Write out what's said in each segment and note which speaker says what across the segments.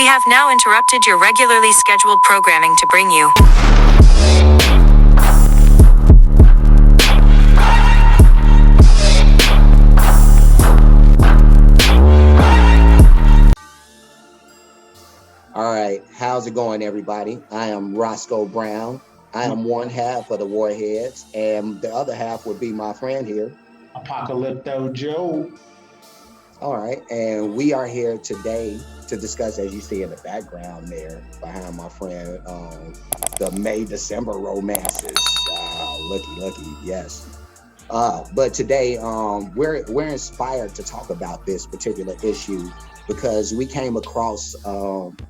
Speaker 1: We have now interrupted your regularly scheduled programming to bring you.
Speaker 2: All right, how's it going, everybody? I am Roscoe Brown. I am one half of the Warheads, and the other half would be my friend here,
Speaker 3: Apocalypto Joe.
Speaker 2: All right, and we are here today to discuss, as you see in the background there, behind my friend, the May-December romances. Looky, yes. But today, we're inspired to talk about this particular issue because we came across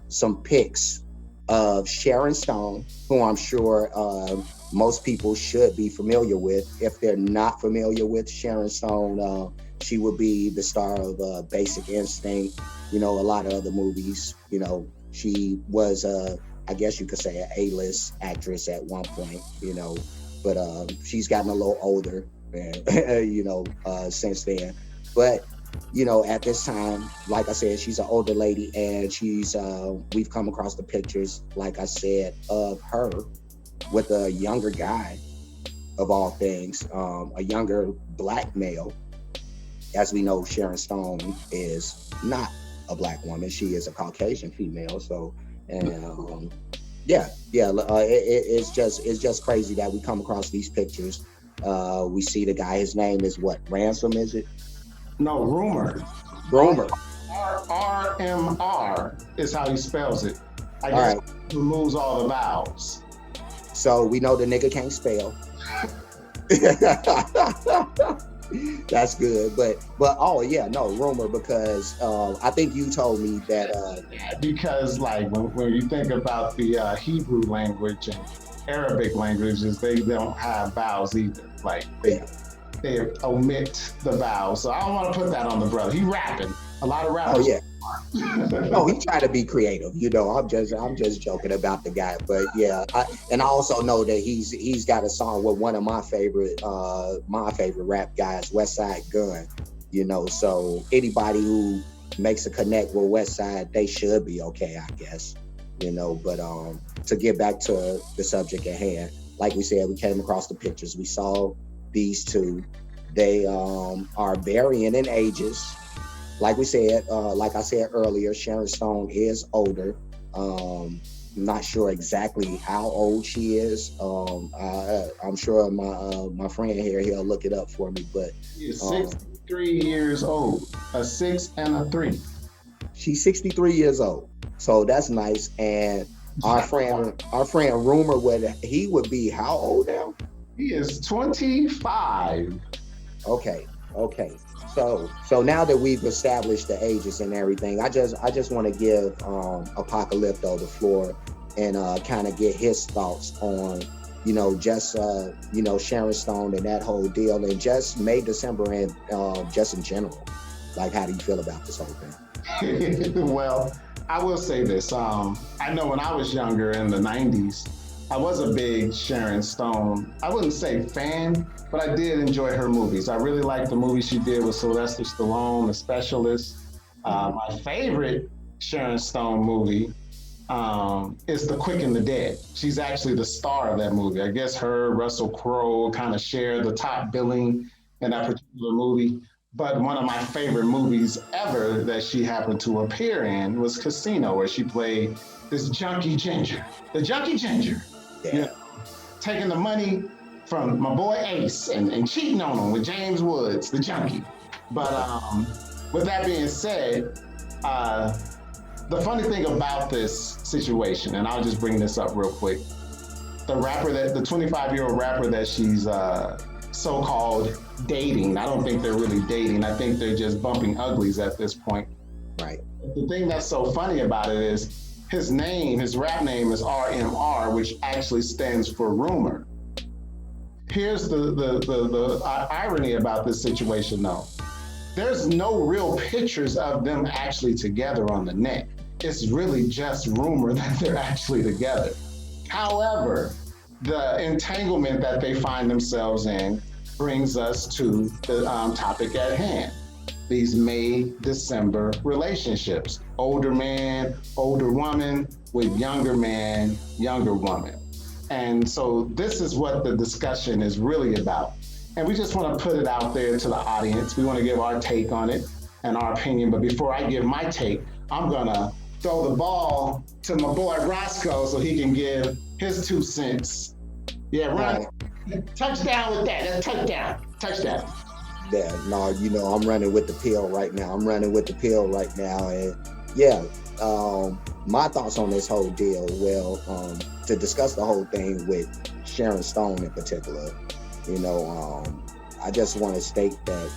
Speaker 2: some pics of Sharon Stone, who I'm sure most people should be familiar with. If they're not familiar with Sharon Stone, she would be the star of Basic Instinct, a lot of other movies. She was, I guess you could say, an A-list actress at one point, but she's gotten a little older, since then. But at this time, like I said, she's an older lady, and we've come across the pictures, like I said, of her with a younger guy, of all things, a younger black male. As we know, Sharon Stone is not a black woman; she is a Caucasian female. So, and it's just crazy that we come across these pictures. We see the guy. His name is what? Ransom, is it?
Speaker 3: No, Rumor.
Speaker 2: Rumor.
Speaker 3: R-M-R is how he spells it. I guess he removes all the vowels.
Speaker 2: So we know the nigga can't spell. That's good, but Rumor, because I think you told me that
Speaker 3: because like when you think about the Hebrew language and Arabic languages, they don't have vowels either. Like they omit the vowels. So I don't want to put that on the brother. He rapping. A lot of rappers.
Speaker 2: Oh yeah. No, he tried to be creative. I'm just joking about the guy. But yeah, I also know that he's got a song with one of my favorite rap guys, West Side Gun. So anybody who makes a connect with West Side, they should be okay, I guess. But to get back to the subject at hand, like we said, we came across the pictures. We saw these two. They are varying in ages. Like we said, like I said earlier, Sharon Stone is older. Not sure exactly how old she is. I'm sure my friend here, he'll look it up for me. But
Speaker 3: she's 63 years old. A 6 and a 3.
Speaker 2: She's 63 years old. So that's nice. And our friend Rumor he would be how old now?
Speaker 3: He is 25.
Speaker 2: Okay. So now that we've established the ages and everything, I just want to give Apocalypto the floor and kind of get his thoughts on, Sharon Stone and that whole deal, and just May, December, and just in general. Like, how do you feel about this whole thing?
Speaker 3: Well, I will say this. I know when I was younger in the 90s, I was a big Sharon Stone, I wouldn't say fan, but I did enjoy her movies. I really liked the movie she did with Sylvester Stallone, The Specialist. My favorite Sharon Stone movie is The Quick and the Dead. She's actually the star of that movie. I guess her, Russell Crowe kind of share the top billing in that particular movie. But one of my favorite movies ever that she happened to appear in was Casino, where she played this junkie ginger. The junkie ginger.
Speaker 2: Yeah.
Speaker 3: Taking the money from my boy Ace and cheating on him with James Woods, the junkie. But with that being said, the funny thing about this situation, and I'll just bring this up real quick, the 25-year-old rapper that she's so-called dating, I don't think they're really dating. I think they're just bumping uglies at this point.
Speaker 2: Right.
Speaker 3: The thing that's so funny about it is his rap name is RMR, which actually stands for Rumor. Here's the irony about this situation, though. There's no real pictures of them actually together on the net. It's really just rumor that they're actually together. However, the entanglement that they find themselves in brings us to the topic at hand. these May, December relationships. Older man, older woman with younger man, younger woman. And so this is what the discussion is really about. And we just want to put it out there to the audience. We want to give our take on it and our opinion. But before I give my take, I'm going to throw the ball to my boy Roscoe so he can give his 2 cents. Yeah, run. Touchdown with that. That's touchdown. Touchdown.
Speaker 2: Yeah, no, I'm running with the pill right now. And yeah, my thoughts on this whole deal, well, to discuss the whole thing with Sharon Stone in particular, I just want to state that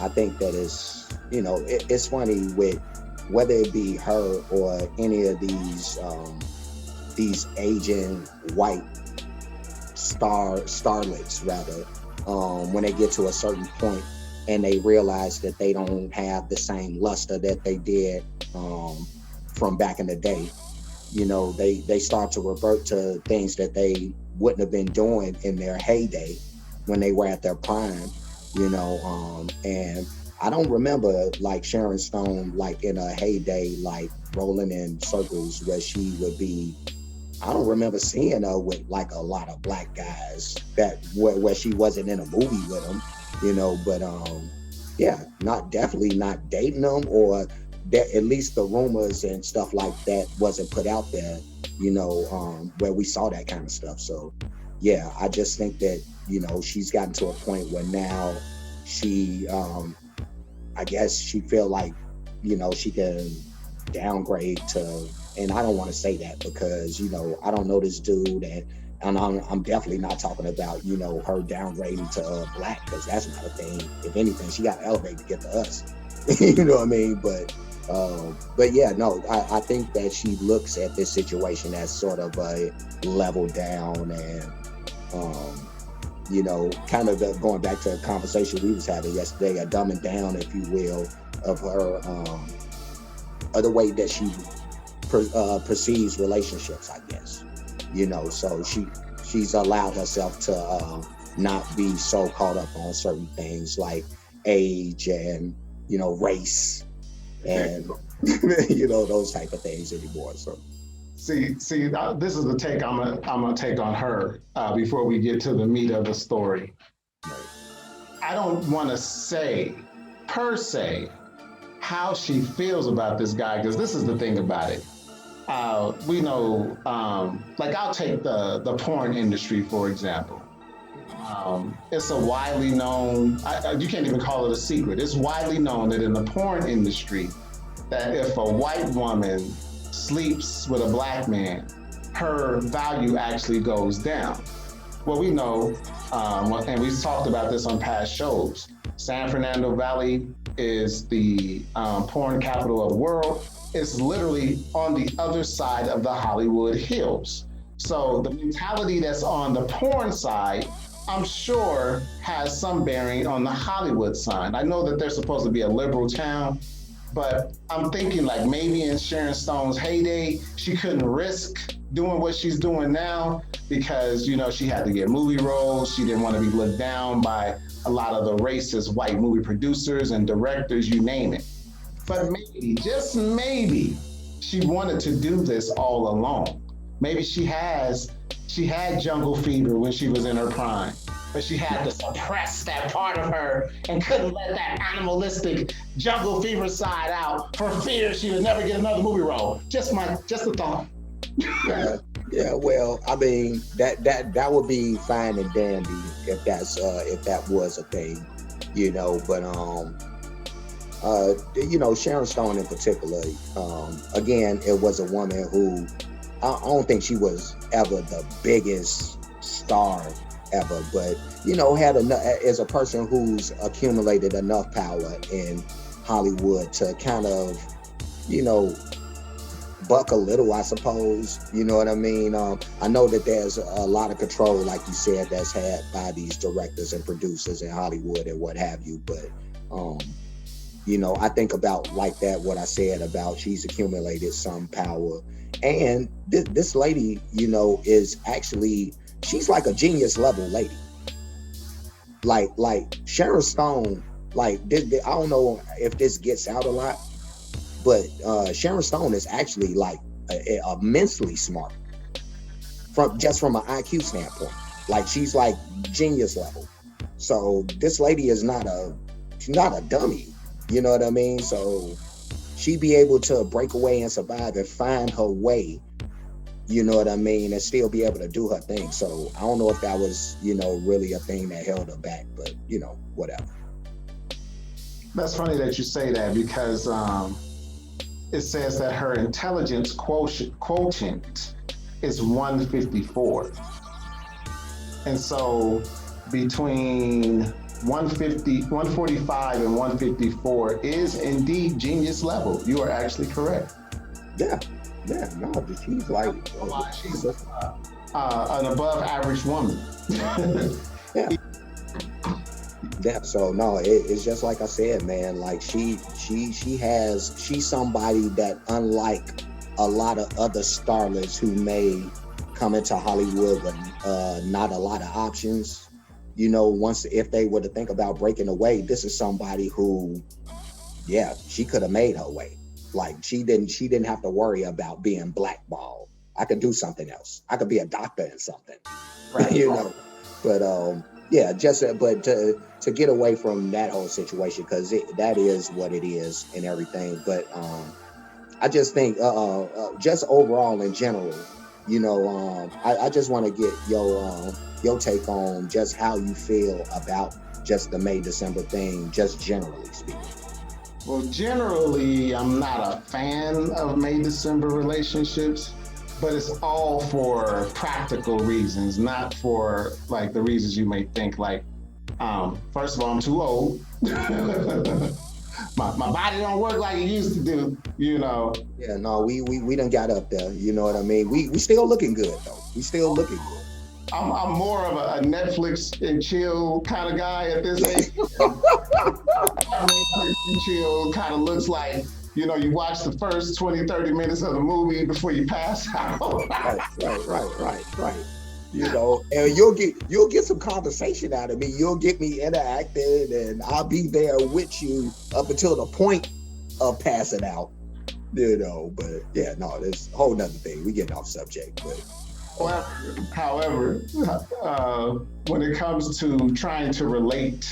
Speaker 2: I think that it's funny with whether it be her or any of these Asian white starlets rather, when they get to a certain point and they realize that they don't have the same luster that they did from back in the day. They start to revert to things that they wouldn't have been doing in their heyday when they were at their prime, and I don't remember like Sharon Stone like in her heyday like rolling in circles where she would be. I don't remember seeing her with like a lot of black guys where she wasn't in a movie with them, but yeah, definitely not dating them, or that at least the rumors and stuff like that wasn't put out there, where we saw that kind of stuff. So yeah, I just think that, she's gotten to a point where now she, I guess she feel like, she can downgrade to, and I don't want to say that because, I don't know this dude, and I'm definitely not talking about, her downgrading to black, because that's not a thing. If anything, she got to elevate to get to us. You know what I mean? But yeah, no, I think that she looks at this situation as sort of a level down and, kind of going back to a conversation we was having yesterday, a dumbing down, if you will, of her, of the way that she perceives relationships, I guess. So she's allowed herself to not be so caught up on certain things like age and, race and, those type of things anymore. So.
Speaker 3: See, this is the take I'm gonna take on her before we get to the meat of the story. I don't want to say per se how she feels about this guy, because this is the thing about it. We know, like I'll take the porn industry for example. It's a widely known, you can't even call it a secret. It's widely known that in the porn industry, that if a white woman sleeps with a black man, her value actually goes down. Well, we know, and we've talked about this on past shows, San Fernando Valley is the porn capital of the world. It's literally on the other side of the Hollywood Hills. So the mentality that's on the porn side, I'm sure has some bearing on the Hollywood side. I know that they're supposed to be a liberal town, but I'm thinking like maybe in Sharon Stone's heyday, she couldn't risk doing what she's doing now because, she had to get movie roles. She didn't want to be looked down by a lot of the racist white movie producers and directors, you name it. But maybe, just maybe, she wanted to do this all along. Maybe she had jungle fever when she was in her prime, but she had to suppress that part of her and couldn't let that animalistic jungle fever side out for fear she would never get another movie role. Just a thought.
Speaker 2: Yeah. Well, I mean that would be fine and dandy if that was a thing, But Sharon Stone in particular, again, it was a woman who I don't think she was ever the biggest star ever, but had enough as a person who's accumulated enough power in Hollywood to kind of buck a little, I suppose. You know what I mean? I know that there's a lot of control, like you said, that's had by these directors and producers in Hollywood and what have you, but I think about like that, what I said about she's accumulated some power. And this lady, is actually, she's like a genius level lady. Like Sharon Stone, like this, I don't know if this gets out a lot, but Sharon Stone is actually like immensely smart from an IQ standpoint. Like she's like genius level. So this lady is she's not a dummy. You know what I mean? So she be able to break away and survive and find her way, you know what I mean, and still be able to do her thing. So I don't know if that was, really a thing that held her back, but whatever.
Speaker 3: That's funny that you say that because it says that her intelligence quotient is 154. And so between 145 and 154 is indeed genius level. You are actually correct.
Speaker 2: Yeah, no, she's like
Speaker 3: she's an above average woman.
Speaker 2: Yeah. Yeah, so no, it's just like I said, man. Like she's somebody that, unlike a lot of other starlets who may come into Hollywood with not a lot of options, if they were to think about breaking away, this is somebody who, yeah, she could have made her way. Like she didn't have to worry about being blackballed. I could do something else. I could be a doctor in something,
Speaker 3: Right.
Speaker 2: But yeah, but to get away from that whole situation, because that is what it is and everything. But I just think just overall in general, I just want to get your take on just how you feel about just the May December thing, just generally speaking.
Speaker 3: Well, generally, I'm not a fan of May December relationships, but it's all for practical reasons, not for like the reasons you may think. Like, first of all, I'm too old. my body don't work like it used to do.
Speaker 2: Yeah, no, we done got up there. You know what I mean? We still looking good though. We still looking good.
Speaker 3: I'm more of a Netflix and chill kind of guy at this age. Netflix and chill kind of looks like, you watch the first 20, 30 minutes of the movie before you pass out.
Speaker 2: Right. And you'll get some conversation out of me. You'll get me interacted, and I'll be there with you up until the point of passing out. But yeah, no, there's a whole nother thing. We getting off subject, but.
Speaker 3: However, when it comes to trying to relate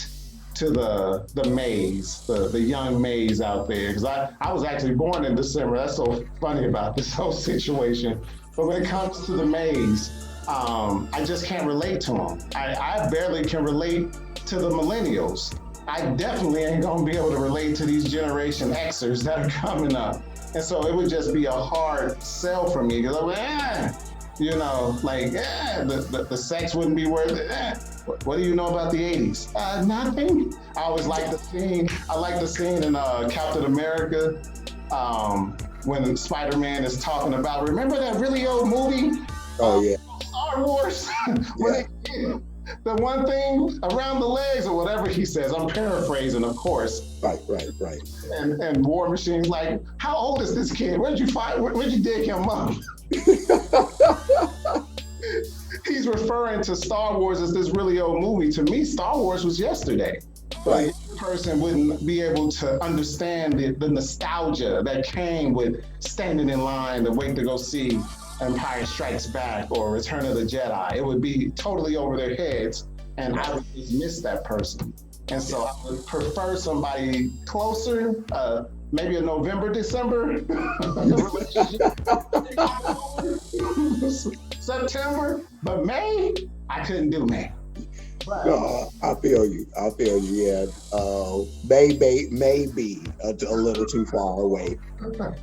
Speaker 3: to the Mays, the young Mays out there, because I was actually born in December. That's so funny about this whole situation. But when it comes to the Mays, I just can't relate to them. I barely can relate to the millennials. I definitely ain't gonna be able to relate to these Generation Xers that are coming up. And so it would just be a hard sell for me because the sex wouldn't be worth it. What do you know about the 80s? Nothing. I always like the scene. I like the scene in Captain America when Spider-Man is talking about, remember that really old movie?
Speaker 2: Oh, yeah.
Speaker 3: Star Wars? When the one thing around the legs or whatever he says. I'm paraphrasing, of course.
Speaker 2: Right.
Speaker 3: And War Machine's like, how old is this kid? Where'd you dig him up? He's referring to Star Wars as this really old movie. To me, Star Wars was yesterday.
Speaker 2: Right.
Speaker 3: A person wouldn't be able to understand the nostalgia that came with standing in line to wait to go see Empire Strikes Back or Return of the Jedi. It would be totally over their heads, and I would just miss that person. And so I would prefer somebody closer, maybe a November, December relationship. September, but May, I couldn't do May.
Speaker 2: No, I feel you. Yeah, maybe a little too far away, but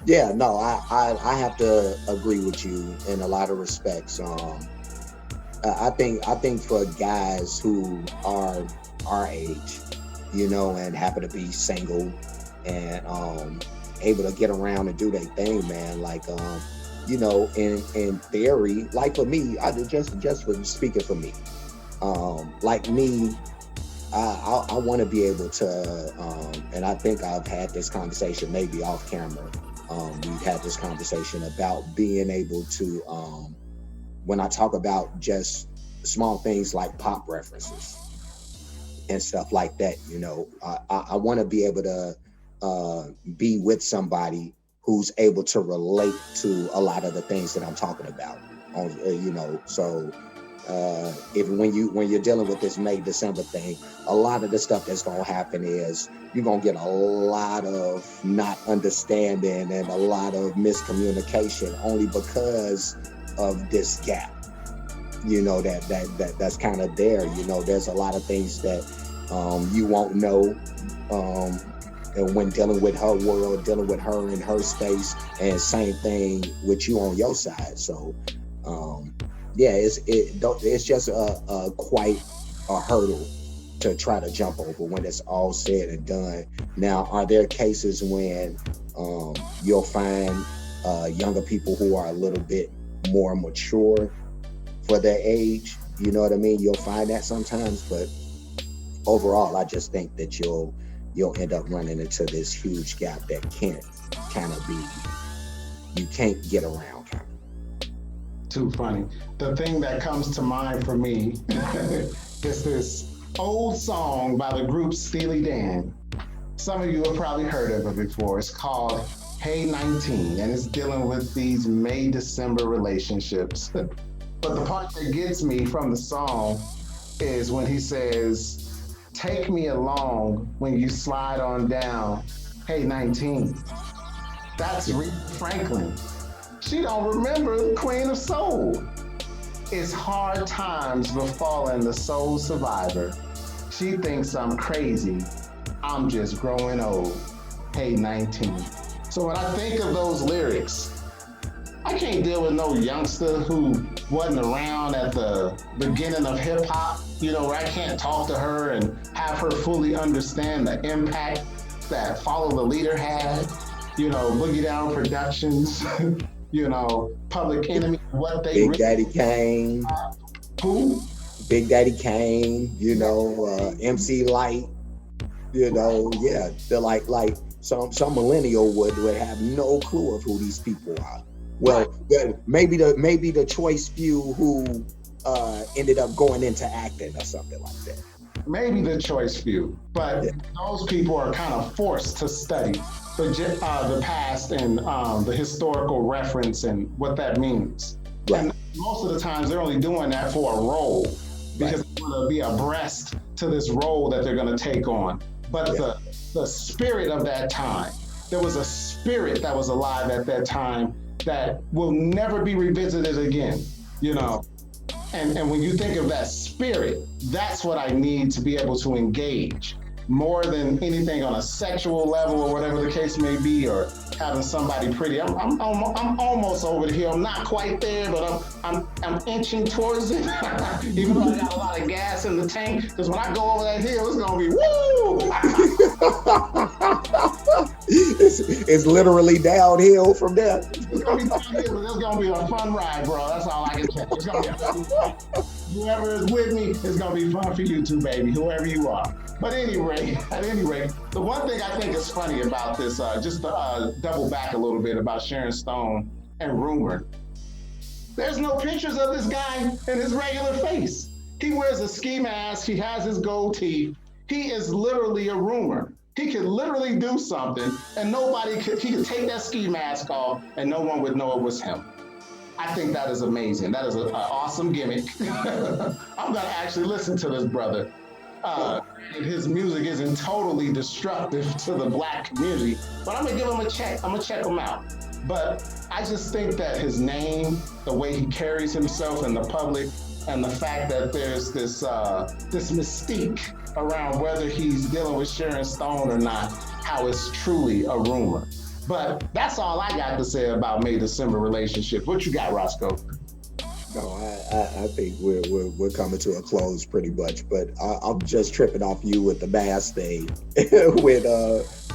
Speaker 2: yeah, no, I have to agree with you in a lot of respects. I think for guys who are our age, and happen to be single and able to get around and do their thing, man, like in theory, like for me, I just for speaking for me, like me, I want to be able to, and I think I've had this conversation maybe off camera. We've had this conversation about being able to, when I talk about just small things like pop references, and stuff like that. I want to be able to be with somebody who's able to relate to a lot of the things that I'm talking about. So if when you're dealing with this May December thing, a lot of the stuff that's gonna happen is you're gonna get a lot of not understanding and a lot of miscommunication only because of this gap. That's kind of there. There's a lot of things that you won't know. And when dealing with her world, dealing with her in her space, and same thing with you on your side. So, yeah, it's just a quite a hurdle to try to jump over when it's all said and done. Now, are there cases when you'll find younger people who are a little bit more mature for their age? You know what I mean? You'll find that sometimes, but overall, I just think that you'll end up running into this huge gap that can't kind of be, you can't get around.
Speaker 3: Too funny. The thing that comes to mind for me is this old song by the group Steely Dan. Some of you have probably heard of it before. It's called Hey 19, and it's dealing with these May-December relationships. But the part that gets me from the song is when he says, take me along when you slide on down, hey 19. That's Aretha Franklin. She don't remember Queen of Soul. It's hard times befalling the soul survivor. She thinks I'm crazy. I'm just growing old. Hey 19. So when I think of those lyrics, I can't deal with no youngster who wasn't around at the beginning of hip hop, where I can't talk to her and have her fully understand the impact that Follow the Leader had, Boogie Down Productions, Public Enemy, what they
Speaker 2: Big Daddy Kane.
Speaker 3: Who?
Speaker 2: Big Daddy Kane, MC Light, yeah. They're like some millennial would have no clue of who these people are. Well, maybe the choice few who ended up going into acting or something like that.
Speaker 3: Maybe the choice few, but those people are kind of forced to study the past and the historical reference and what that means. Right. And most of the times they're only doing that for a role because they want to be abreast to this role that they're going to take on. But the spirit of that time, there was a spirit that was alive at that time that will never be revisited again, And when you think of that spirit, that's what I need to be able to engage more than anything on a sexual level or whatever the case may be, or having somebody pretty. I'm almost over the hill. I'm not quite there, but I'm inching towards it. Even though I got a lot of gas in the tank, because when I go over that hill, it's gonna be woo.
Speaker 2: It's literally downhill from there.
Speaker 3: It's gonna be downhill, but it's gonna be a fun ride, bro. That's all I can tell you. It's gonna be a fun ride. Whoever is with me, it's gonna be fun for you too, baby. Whoever you are. But at any rate, the one thing I think is funny about this, just to double back a little bit about Sharon Stone and Rumor, there's no pictures of this guy in his regular face. He wears a ski mask, he has his gold teeth. He is literally a rumor. He could literally do something and he could take that ski mask off and no one would know it was him. I think that is amazing. That is an awesome gimmick. I'm gonna actually listen to this brother. His music isn't totally destructive to the Black community, but I'm gonna give him a check. I'm gonna check him out. But I just think that his name, the way he carries himself in the public, and the fact that there's this mystique around whether he's dealing with Sharon Stone or not, how it's truly a rumor. But that's all I got to say about May-December relationships. What you got, Roscoe?
Speaker 2: No, I think we're coming to a close pretty much, but I'm just tripping off you with the mask thing with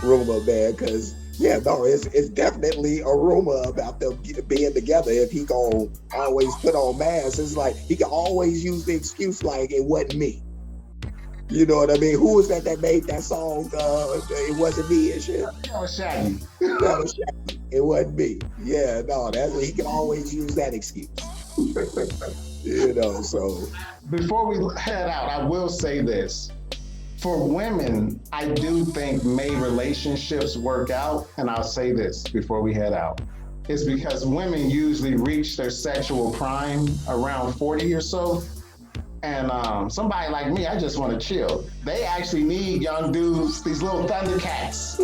Speaker 2: rumor, man, because it's definitely a rumor about them being together. If he gonna always put on masks, it's like he can always use the excuse like it wasn't me. You know what I mean? Who was that made that song? It wasn't me and shit.
Speaker 3: That was Shaggy.
Speaker 2: That was Shaggy. It wasn't me. Yeah, no, he can always use that excuse. So
Speaker 3: before we head out, I will say this. For women, I do think may relationships work out, and I'll say this before we head out. It's because women usually reach their sexual prime around 40 or so. And somebody like me, I just want to chill. They actually need young dudes, these little thundercats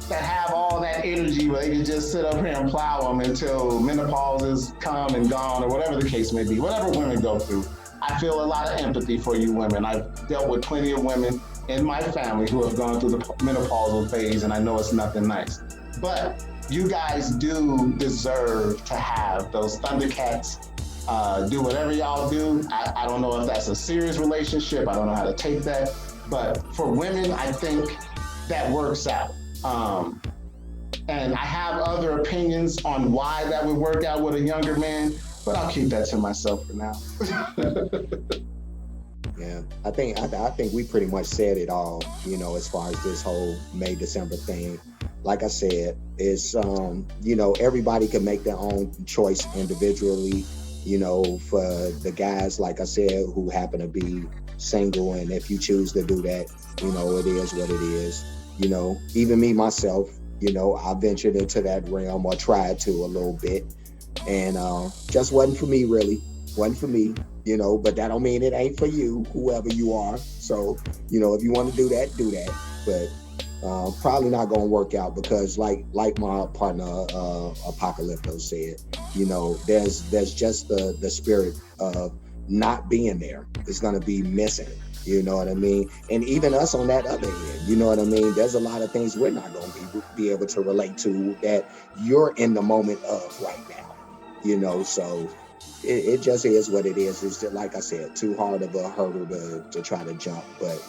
Speaker 3: that have all that energy where they can just sit up here and plow them until menopause is come and gone or whatever the case may be, whatever women go through. I feel a lot of empathy for you women. I've dealt with plenty of women in my family who have gone through the menopausal phase, and I know it's nothing nice. But you guys do deserve to have those thundercats. Do whatever y'all do. I don't know if that's a serious relationship. I don't know how to take that. But for women, I think that works out. And I have other opinions on why that would work out with a younger man, but I'll keep that to myself for now.
Speaker 2: Yeah, I think we pretty much said it all, as far as this whole May December thing. Like I said, it's everybody can make their own choice individually. For the guys, like I said, who happen to be single, and if you choose to do that, it is what it is. Even me myself, I ventured into that realm, or tried to a little bit, and just wasn't for me, really. Wasn't for me, but that don't mean it ain't for you, whoever you are. So, if you want to do that, do that. But probably not gonna work out, because like my partner Apocalypto said, there's just the spirit of not being there. It's gonna be missing. You know what I mean? And even us on that other end, you know what I mean? There's a lot of things we're not gonna be able to relate to that you're in the moment of right now. So it just is what it is. It's just, like I said, too hard of a hurdle to try to jump. But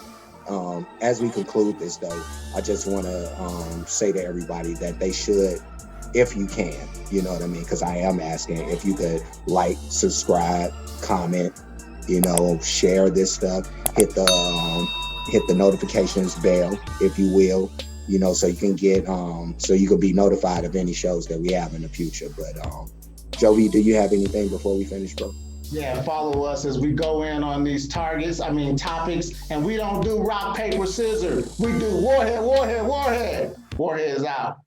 Speaker 2: as we conclude this, though, I just want to say to everybody that they should, if you can, you know what I mean? Because I am asking if you could like, subscribe, comment, share this stuff, hit the notifications bell, if you will, so you can get so you can be notified of any shows that we have in the future. But Joey, do you have anything before we finish, bro?
Speaker 3: Yeah, follow us as we go in on these topics, and we don't do rock, paper, scissors. We do Warhead. Warhead is out.